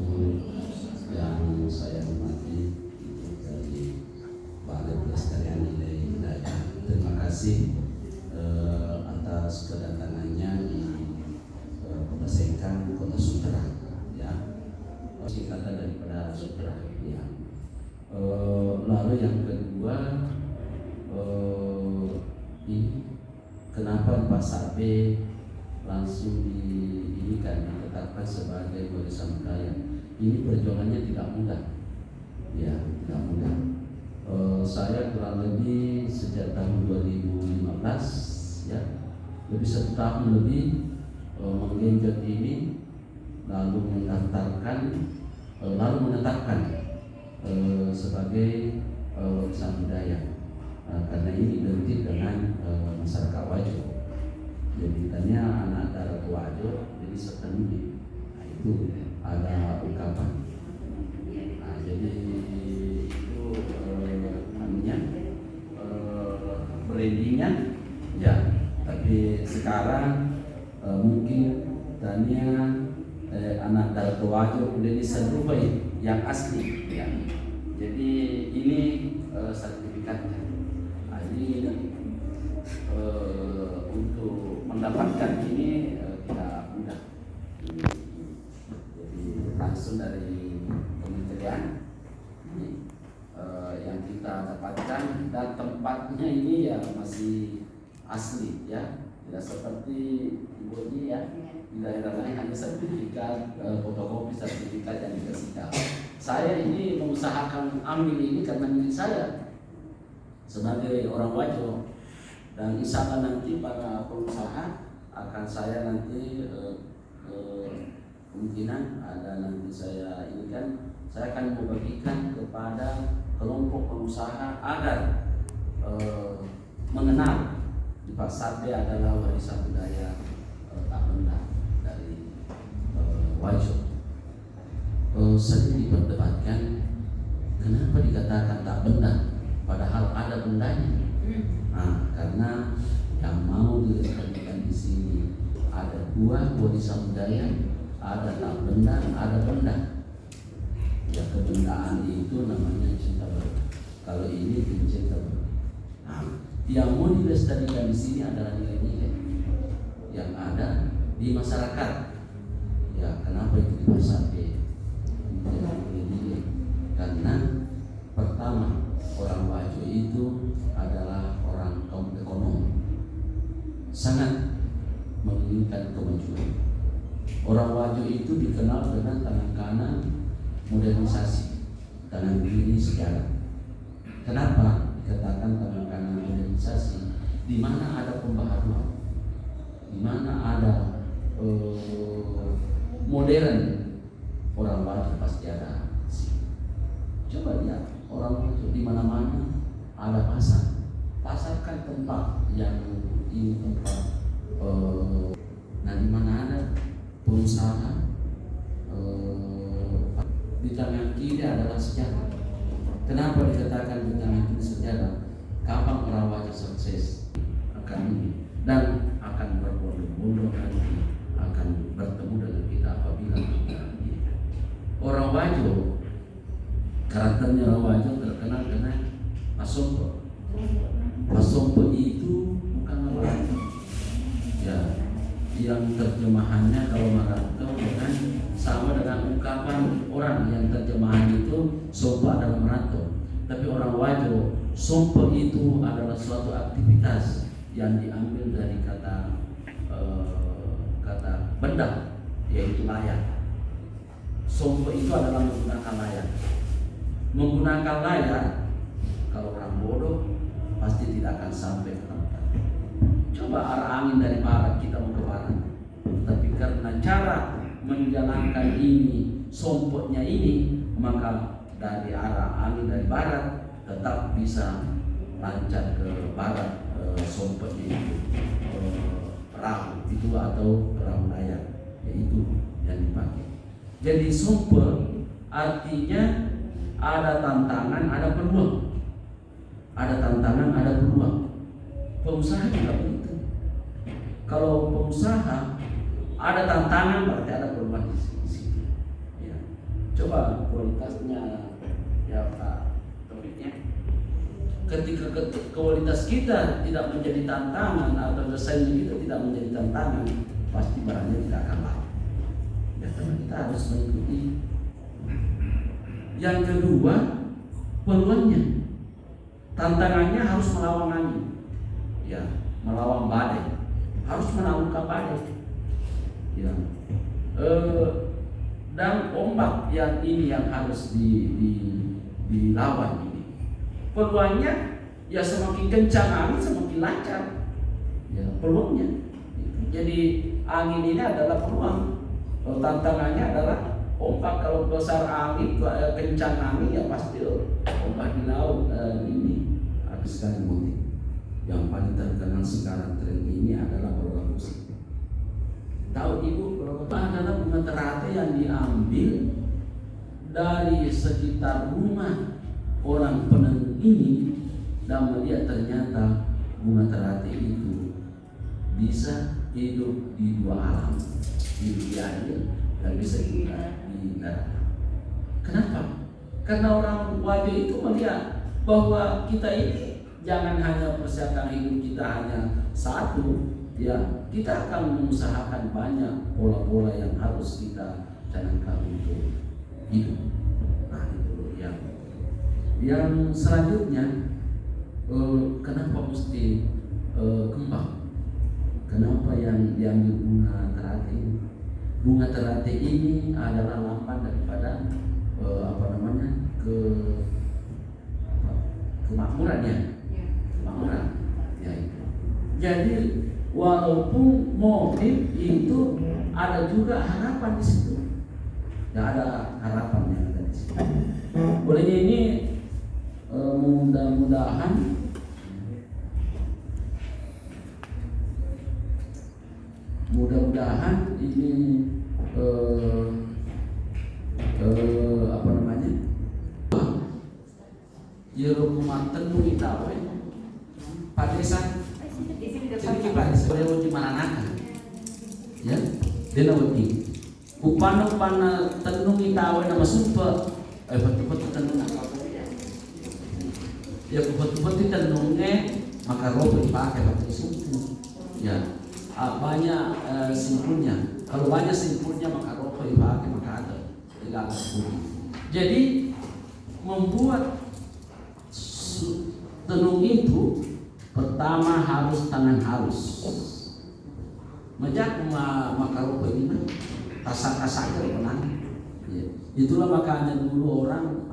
wabarakatuh. Yang saya hormati dari Balai Pelestarian Nilai Budaya, terima kasih atas kedatangannya di Kota Sengkang, Kota Sutera, ya. Singkatan daripada Sutera, ya. Lalu yang kedua, ini kenapa Pasar B langsung ditetapkan sebagai warisan budaya? Ini perjuangannya tidak mudah, ya, tidak mudah. Saya kurang lebih sejak tahun 2015, ya, lebih 1 tahun lebih menggenjot ini, lalu mendaftarkan, lalu menetapkan sebagai warisan budaya. Karena ini identik dengan masyarakat Wajo. Jadi tanya anak darat Wajo, jadi sepenuhnya. Nah, itu ada ungkapan. Nah, jadi itu brandingnya, ya. Tapi sekarang mungkin tanya anak darat Wajo udah diserupai yang asli, ya. Jadi ini sertifikatnya. Ini untuk mendapatkan ini tidak mudah. Jadi langsung dari kementerian ini yang kita dapatkan, dan tempatnya ini ya masih asli, ya, tidak seperti Ibu ini, ya, di daerah lain hanya sertifikat, fotokopi sertifikat yang dikasih. Saya ini mengusahakan ambil ini karena milik saya sebagai orang Wajo, dan insya Allah nanti para pengusaha akan saya nanti kemungkinan ada nanti saya ini kan saya akan membagikan kepada kelompok pengusaha agar mengenal di Pasar B adalah warisan budaya tak benda dari Wajo. Sering diperdebatkan kenapa dikatakan tak benda padahal ada bendanya. Nah, karena yang mau dilestarikan di sini ada 2 warisan budaya, ada tak benda, ada benda. Ya, kebendaan itu namanya cinta baru. Kalau ini cinta baru. Nah, yang mau dilestarikan di sini adalah nilai-nilai yang ada di masyarakat. Ya, kenapa itu di Pasar B? Nilai-nilai. Karena pertama, orang Wajo itu adalah orang kaum ekonomi, sangat menginginkan kemajuan. Orang Wajo itu dikenal dengan tangan kanan modernisasi, tangan kiri sejarah. Kenapa dikatakan tangan kanan modernisasi? Di mana ada pembaharuan, di mana ada modern, orang Wajo pasti ada. Coba lihat orang Wajo di mana-mana ada pasar. Pasar kan tempat yang ini tempat. Nah, di mana ada pengusaha, di tangan kiri adalah sejarah. Kenapa dikatakan di tangan kiri sejarah? Kapan orang Wajo sukses akan ini dan akan berbondong-bondong nanti akan bertemu dengan kita apabila kita ini. Orang Wajo, karakternya orang Wajo terkenal dengan Pasompo. Pasompo itu bukan orang, ya, yang terjemahannya kalau merantau dengan sama dengan ungkapan orang yang terjemahan itu sompo adalah merantau. Tapi orang Wajo, sompo itu adalah suatu aktivitas yang diambil dari kata benda, yaitu layar. Sompo itu adalah menggunakan layar. Menggunakan layar, kalau orang bodoh pasti tidak akan sampai ke tempat. Coba arah angin dari barat kita mau ke barat, tapi karena cara menjalankan ini, sompotnya ini, maka dari arah angin dari barat tetap bisa lancar ke barat. Sompotnya itu perahu itu atau perahu layar, yaitu yang dipakai. Jadi sompot artinya ada tantangan, ada peluang. Ada tantangan, ada peluang. Pengusaha juga begitu. Kalau pengusaha ada tantangan berarti ada peluang di situ. Ya. Coba kualitasnya ya Pak topiknya. Ketika kualitas kita tidak menjadi tantangan atau desainnya kita tidak menjadi tantangan, pasti barangnya tidak akan laku. Ya, karena kita harus mengikuti. Yang kedua, peluangnya. Tantangannya harus melawan angin, ya, melawan badai, harus menaklukkan badai, ya. Dan ombak yang ini yang harus dilawan ini. Peluangnya ya semakin kencang angin semakin lancar, ya peluangnya. Jadi angin ini adalah peluang. Tantangannya adalah ombak. Kalau besar angin, kencang angin ya pasti ombak di laut ini habis sekali motif. Yang paling terkenal sekarang tren ini adalah bola musik. Tahu ibu, adalah bunga teratai yang diambil dari sekitar rumah orang penenun ini, dan melihat ternyata bunga teratai itu bisa hidup di dua alam, hidup di air dan bisa hidup di darat. Kenapa? Karena orang wajah itu melihat bahwa kita ini jangan hanya persiapkan hidup kita hanya satu, ya kita akan mengusahakan banyak pola-pola yang harus kita canangkan untuk hidup. Nah itu yang selanjutnya, kenapa mesti kembang? Kenapa yang diambil bunga teratai ini? Bunga teratai ini adalah lambang daripada kemakmurannya, kemakmuran. Ya itu. Jadi walaupun motif itu ada juga harapan di situ, ya ada harapan yang ada di situ. Bolehnya ini mudah-mudahan ini Yerukumat tenung itawe padesan sedikit lagi sebelum di Maranaka, ya dia nawati upana tenung itawe nama sumpah betul-betul tenung apa ya betul-betul tenungnya maka robo dipakai pakai sumpah, ya banyak simpulnya. Kalau banyak simpulnya maka robo dipakai maka ada tidak ada putih. Jadi membuat tenung itu pertama harus tangan halus. Majak maka robo ini kasar-kasar penang. Ya. Itulah makanya dulu orang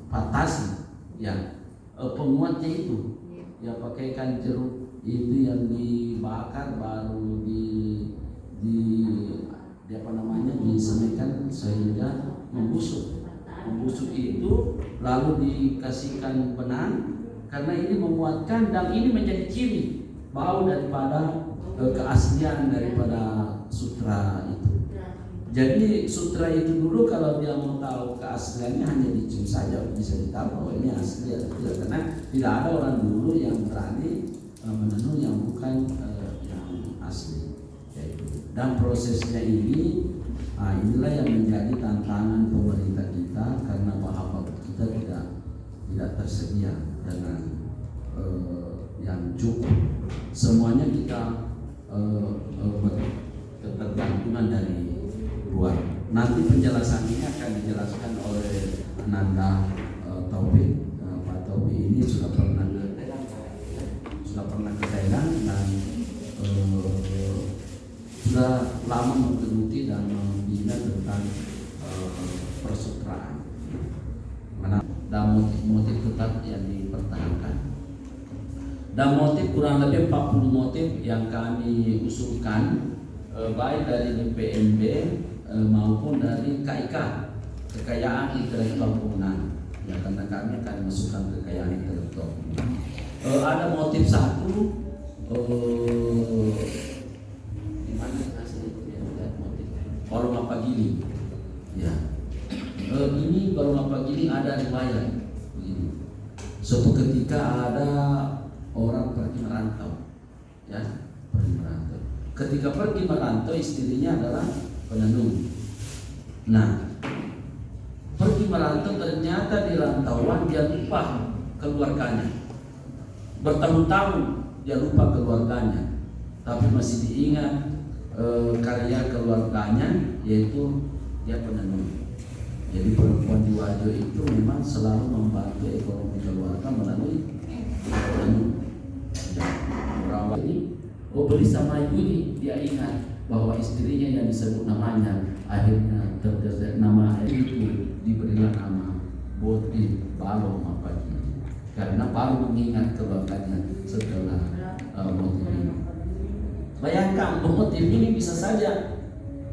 patasi, ya penguatnya itu, ya pakaikan jeruk itu yang dibakar baru disemaikan sehingga membusuk itu lalu dikasihkan benang karena ini menguatkan dan ini menjadi ciri bau daripada keaslian daripada sutra itu. Jadi sutra itu dulu kalau dia mau tahu keasliannya hanya dicium saja bisa ditahu bahwa ini asli atau tidak, karena tidak ada orang dulu yang berani menenun yang bukan yang asli. Dan prosesnya ini inilah yang menjadi tantangan pemerintah kita karena bahan kita tidak tersedia dengan yang cukup. Semuanya kita ketergantungan dari luar. Nanti penjelasan ini akan dijelaskan oleh Ananda Taufik. Pak Taufik ini sudah pernah ke Thailand dan sudah lama menggeluti dan membina tentang persutraan. Dan motif-motif tetap yang dipertahankan. Dan motif kurang lebih 40 motif yang kami usulkan baik dari DPMB maupun dari KIK, Kekayaan Intelektual Bangunan. Ya, karena kami akan masukkan kekayaan intelektual. Ada motif satu di mana hasilnya motif Balong Apagili. Ya. Ini Balong Apagili ada riwayat begini. Suatu ketika ada orang pergi merantau, ya, pergi merantau. Ketika pergi merantau istrinya adalah penenun. Nah, pergi merantau, ternyata di rantauan dia lupa keluarganya. Bertahun-tahun dia lupa keluarganya, tapi masih diingat karya keluarganya, yaitu dia penenun. Jadi perempuan di Wajo itu memang selalu membantu ekonomi keluarga melalui penenun. Orang ini, beli sama ibu ini, dia ingat bahwa istrinya yang disebut namanya, akhirnya terdesak nama itu, diberilah nama Boti Balong apa ini, karena baru mengingat keluarganya setelah motif ini. Bayangkan motif ini bisa saja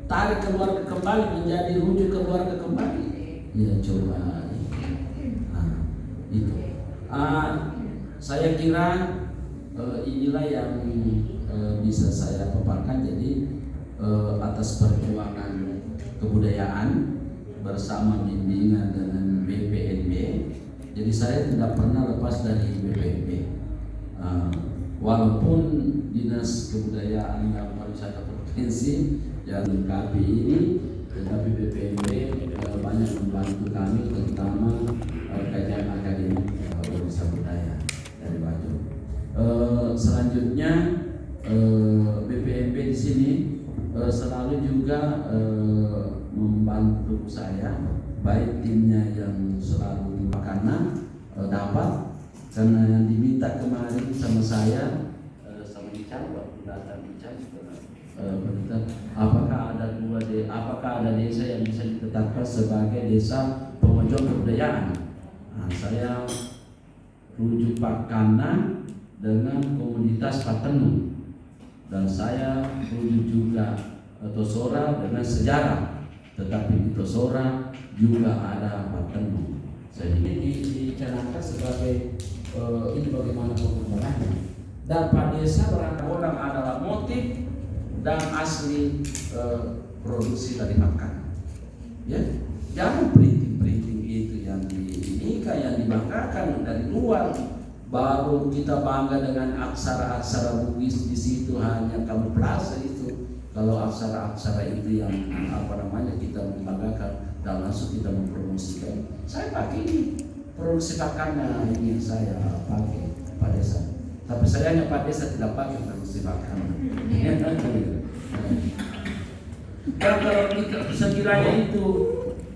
tarik keluarga kembali, menjadi rujuk keluarga kembali. Ya coba, itu. Saya kira inilah yang bisa saya paparkan. Jadi atas perjuangan kebudayaan bersama bimbingan dengan BPNB, jadi saya tidak pernah lepas dari BPNB. Walaupun Dinas Kebudayaan dan Pariwisata Provinsi yang lengkapi ini, tetapi BPNB banyak membantu kami, terutama kajian akademik Warisan Budaya dari Wajo. Selanjutnya BPNB di sini selalu juga membantu saya, baik timnya yang selalu karena dapat, karena yang diminta kemarin sama saya sama Ican waktu datang Ican, apakah ada desa yang bisa ditetapkan sebagai desa pemajuan kebudayaan. Nah, saya rujuk Pak Kana dengan komunitas Patenun, dan saya rujuk juga Tosora dengan sejarah, tetapi di Tosora juga ada Patenun. Jadi ini dicanangkan sebagai ini bagaimana pengembangannya. Dan Pak Desa berangkat orang adalah motif dan asli produksi dari makan. Ya, jangan printing itu yang dinikah, yang dibanggakan dari luar. Baru kita bangga dengan aksara-aksara Bugis di situ, hanya kamuflase itu. Kalau aksara-aksara itu yang kita membanggakan dan langsung kita mempromosikan. Saya pakai ini produksi pakannya, ini yang saya pakai Pak Desa. Tapi sayangnya Pak Desa tidak pakai produksi pakan. Dan kalau kita sekiranya itu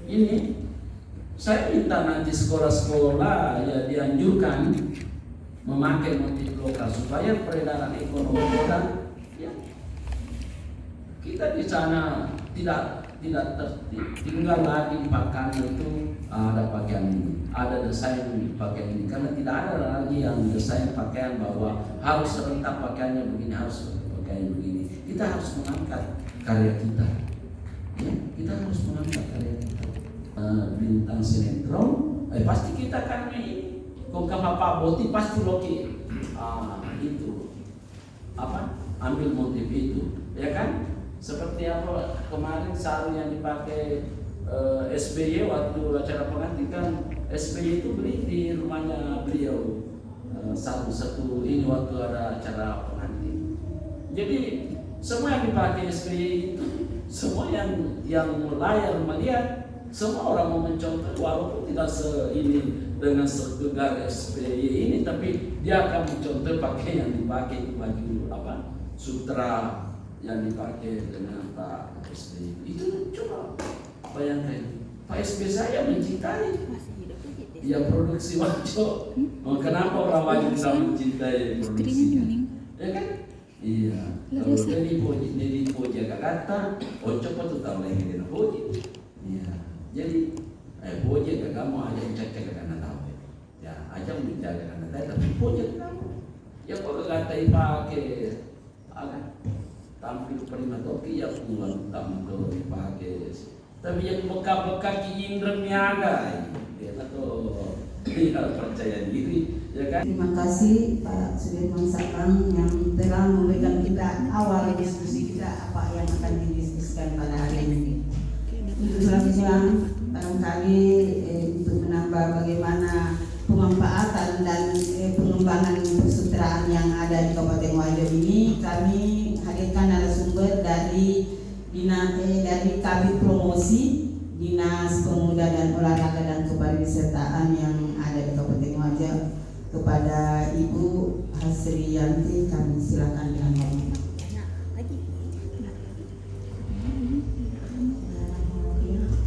ini, saya minta nanti sekolah-sekolah ya dianjurkan memakai motif lokal supaya peredaran ekonomi kita, ya, kita di sana tidak tinggal lagi pakaian itu ada pakaian ini, ada desain pakaian ini, karena tidak ada lagi yang desain pakaian bahwa harus serentak pakaiannya begini, harus pakaian begini. Kita harus mengangkat karya kita, ya, kita harus mengangkat karya kita. Bintang sinetron, pasti kita kan ini. Kok Pak Boti pasti Loki itu ambil motif itu, ya kan? Seperti apa kemarin sarung yang dipakai SBY waktu acara pengantikan. SBY itu beli di rumahnya beliau sarung satu ini waktu ada acara pengantin. Jadi semua yang dipakai SBY itu, semua yang layar melihat, semua orang mau mencontoh, walaupun tidak ini dengan segegar SBY ini, tapi dia akan mencontoh pakai yang dipakai baju sutra yang dipakai dengan Pak SBY. Itu coba bayangkan, Pak SBY saya mencintai, dia produksi Wajo. Kenapa orang Wajo tidak mencintai produksinya? Ya kan? Iya. Kalau dari Poji agak kata, coba tuh tahu lagi dengan Poji. Iya. Jadi Poji agak kamu aja cek karena tahu. Ya, aja menjaga karena tahu, tapi Poji kamu. Ya kalau kata pakai tampil prima toki ya pulang tampil dipakai. Tapi yang bekas-bekas Indra Niaga dia atau tidak percaya diri, ya kan? Terima kasih Pak Sudirman Sakang yang telah memberikan kita awal diskusi kita apa yang akan didiskusikan pada hari ini. Untuk selanjutnya barangkali untuk menambah bagaimana pemanfaatan dan pengembangan persutraan yang ada di Kabupaten Wajo ini, kami hadirkan narasumber dari Kabit Promosi Dinas Pemuda dan Olahraga dan Kepariwisataan yang ada di Kabupaten Wajah. Kepada Ibu Hasriyanti kami silakan dengan hormat.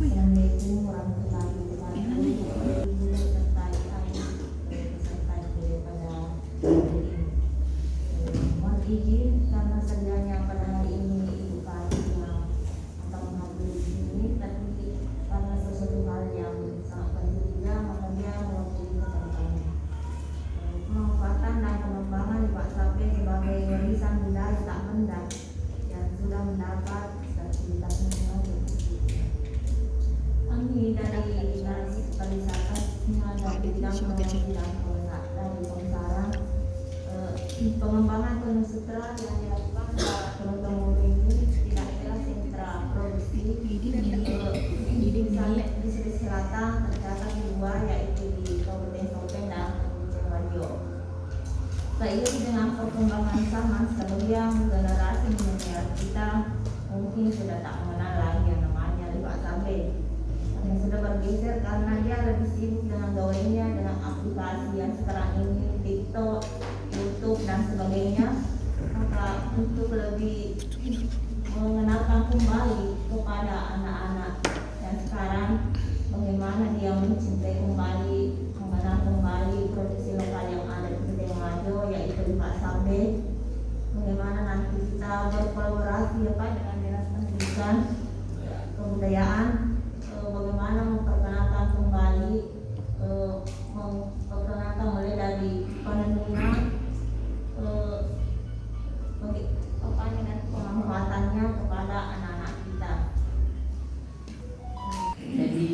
Assalamualaikum warahmatullahi wabarakatuh. Mohon izin karena sedianya pada hari ini Ibu kami yang akan menghadiri di sini, tapi karena sesuatu hal yang sangat penting juga, maka dia mewakili kepada kami. Pemanfaatan dan pengembangan Lipak Sabe sebagai warisan budaya tak benda yang sudah mendapat sertifikat nasional. Kami dari Dinas Pariwisata dan bidang promosi dan dari Pemasaran, pengembangan tenun sutra yang dilakukan pada Pronoto ini tidak adalah sentra produksi di Sulawesi Selatan tercatat dua, yaitu di Kabupaten Sopeng dan Kabupaten Wajo. Seiring dengan perkembangan zaman, sebagian generasi milenial kita mungkin sudah tak mengenal lagi yang namanya Lipak Sabe. Yang sudah bergeser karena dia lebih sibuk dengan gawainya, dengan aplikasi yang sekarang ini TikTok, YouTube dan sebagainya. Maka untuk lebih mengenalkan kembali kepada anak-anak yang sekarang bagaimana dia mencintai kembali, mengenal kembali produksi lokal yang ada di Kabupaten Wajo, yaitu Lipak Sabe. Bagaimana nanti kita berkolaborasi dengan Dinas Pendidikan Kebudayaan, bagaimana memperkenalkan kembali, memperkenalkan mulai dari penenunan, dan pemanfaatannya kepada anak-anak kita. Jadi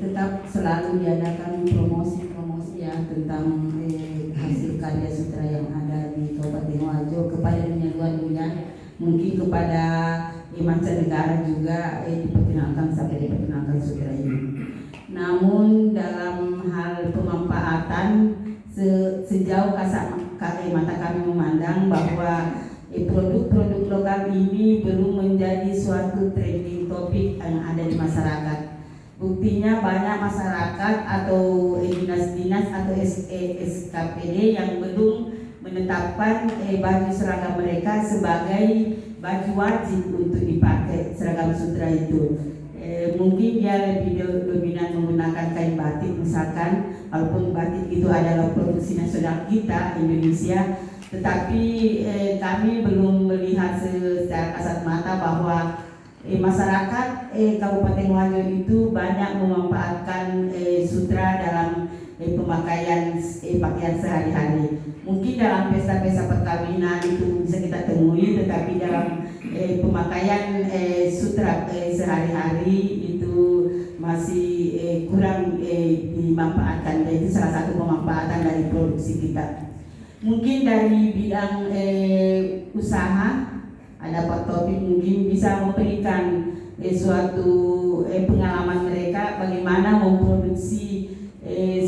tetap selalu diadakan promosi-promosi ya tentang hasil karya sutra yang ada di Kabupaten Wajo kepada dunia luar dunia, mungkin kepada mancanegara juga diperkenalkan sampai diperkenalkan sutra ini. Namun dalam hal pemanfaatan sejauh mata kami memandang bahwa produk-produk lokal ini belum menjadi suatu trending topik yang ada di masyarakat. Buktinya banyak masyarakat atau dinas-dinas atau SKPD yang belum menetapkan baju seragam mereka sebagai baju wajib untuk dipakai seragam sutra itu. Mungkin dia lebih dominan menggunakan kain batik misalkan, walaupun batik itu adalah produksi nasional kita Indonesia, tetapi kami belum melihat secara kasat mata bahwa masyarakat Kabupaten Wajo itu banyak memanfaatkan sutra dalam pemakaian pakaian sehari-hari. Mungkin dalam pesta-pesta perkawinan itu bisa kita temui, tetapi dalam pemakaian sutra sehari-hari itu masih kurang dimanfaatkan. Dan itu salah satu pemanfaatan dari produksi kita. Mungkin dari bidang usaha, ada Pak Topik mungkin bisa memberikan suatu pengalaman mereka bagaimana memproduksi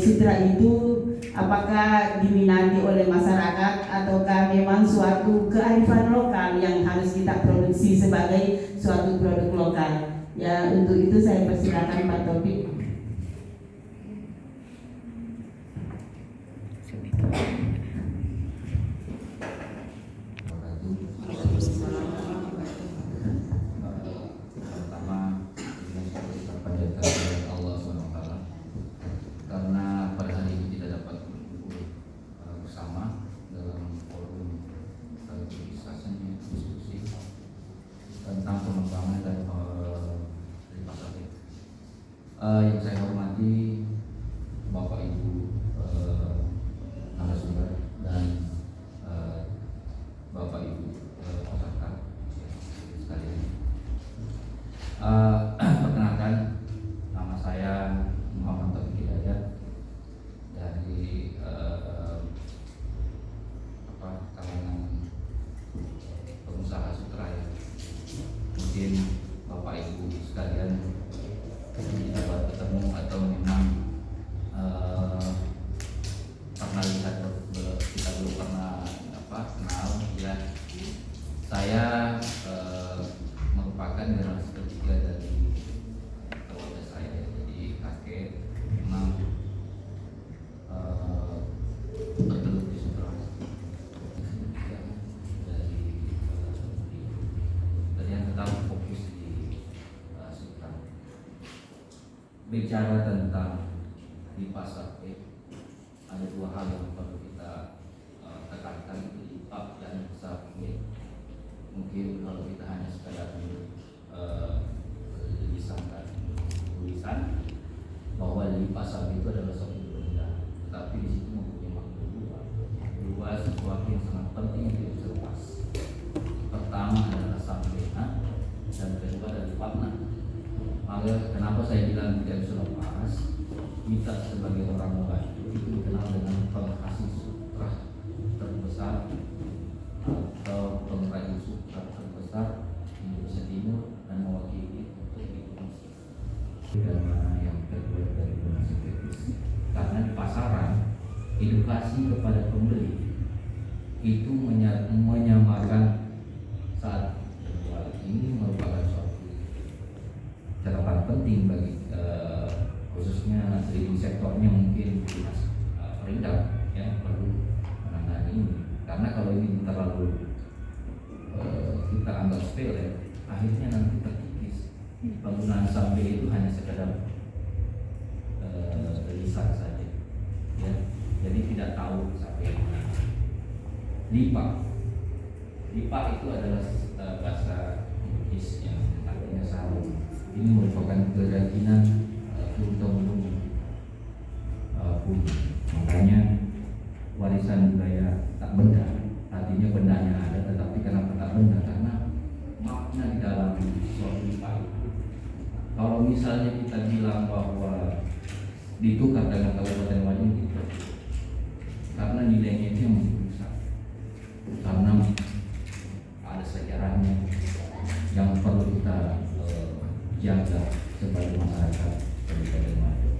sutra itu, apakah diminati oleh masyarakat ataukah memang suatu kearifan lokal yang harus kita produksi sebagai suatu produk lokal. Ya, untuk itu saya persilakan Pak Topik. Tentang pengembangan dan Lipak Sabe. Yang saya hormati Bapak Ibu narasumber dan Bapak Ibu peserta sekalian. Perkenalkan, nama saya Muhammad Taufik Hidayat dari kalangan pengusaha sutra ya. Mungkin Bapak Ibu sekalian dapat ketemu atau memang bicara tentang lipa sampai, ada dua hal yang perlu kita tekankan, itu lipa dan sampai. Mungkin kalau kita hanya sekadar lisankan tulisan bahwa lipa sampai itu adalah suatu benda, tetapi di situ mempunyai makna dua sesuatu yang sangat penting yang tidak bisa lepas. Pertama adalah sampai dan kedua adalah makna. Maka kenapa saya bilang tidak bisa lepas? Kita sebagai orang Melayu itu dikenal dengan penghasil sutra terbesar atau pengrajin sutra terbesar di Indonesia Timur dan mewakili untuk Indonesia. Dan mana yang terbuat dari benang sintetis? Karena di pasaran edukasi kepada pembeli itu menyamakan saat berjual. Ini merupakan suatu catatan penting bagi khususnya leading sektornya mungkin Mas Perindak ya, perlu menangani ini, karena kalau ini terlalu kita anggap sepele, akhirnya nanti terkikis. Penggunaan sampai itu hanya sekadar lisan saja ya, jadi tidak tahu sampai mana. Lipa itu adalah bahasa Inggris yang artinya sarung. Ini merupakan kerajinan turun-temurun bumi. Makanya warisan budaya tak benda, artinya bendanya ada, tetapi kenapa tak benda? Karena makna di dalam suatu lipa itu. Kalau misalnya kita bilang bahwa ditukar dengan Kabupaten Wajo, gitu, karena nilainya itu yang besar, karena ada sejarahnya yang perlu kita jaga sebagai masyarakat Kabupaten Wajo.